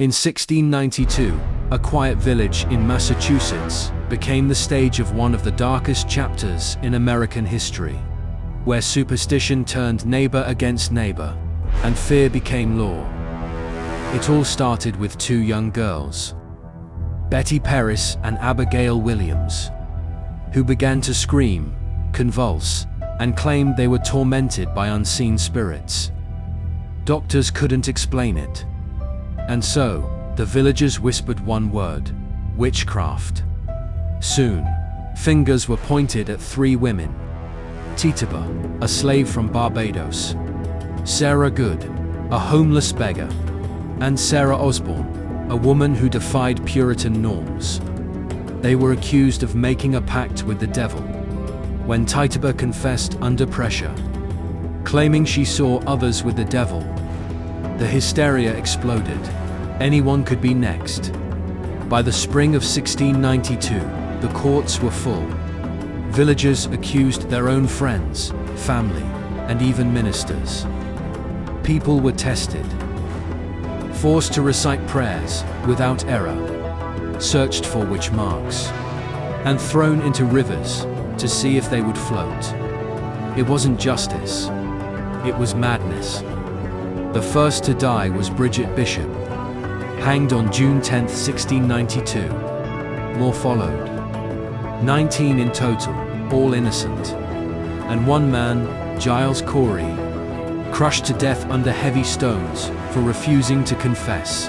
In 1692, a quiet village in Massachusetts became the stage of one of the darkest chapters in American history, where superstition turned neighbor against neighbor, and fear became law. It all started with two young girls, Betty Paris and Abigail Williams, who began to scream, convulse, and claimed they were tormented by unseen spirits. Doctors couldn't explain it. And so, the villagers whispered one word: witchcraft. Soon, fingers were pointed at three women: Tituba, a slave from Barbados; Sarah Good, a homeless beggar; and Sarah Osborne, a woman who defied Puritan norms. They were accused of making a pact with the devil. When Tituba confessed under pressure, claiming she saw others with the devil, the hysteria exploded. Anyone could be next. By the spring of 1692, the courts were full. Villagers accused their own friends, family, and even ministers. People were tested, forced to recite prayers without error, searched for witch marks, and thrown into rivers to see if they would float. It wasn't justice, it was madness. The first to die was Bridget Bishop, hanged on June 10, 1692. More followed. 19 in total, all innocent. And one man, Giles Corey, crushed to death under heavy stones for refusing to confess.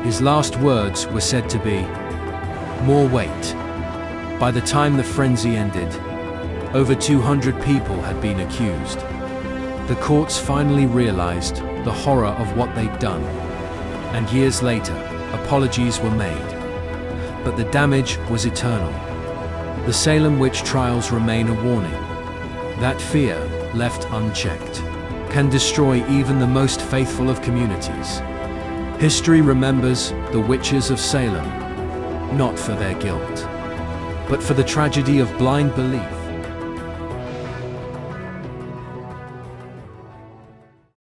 His last words were said to be, "More wait." By the time the frenzy ended, over 200 people had been accused. The courts finally realized the horror of what they'd done. And years later, apologies were made. But the damage was eternal. The Salem witch trials remain a warning. That fear, left unchecked, can destroy even the most faithful of communities. History remembers the witches of Salem, not for their guilt, but for the tragedy of blind belief.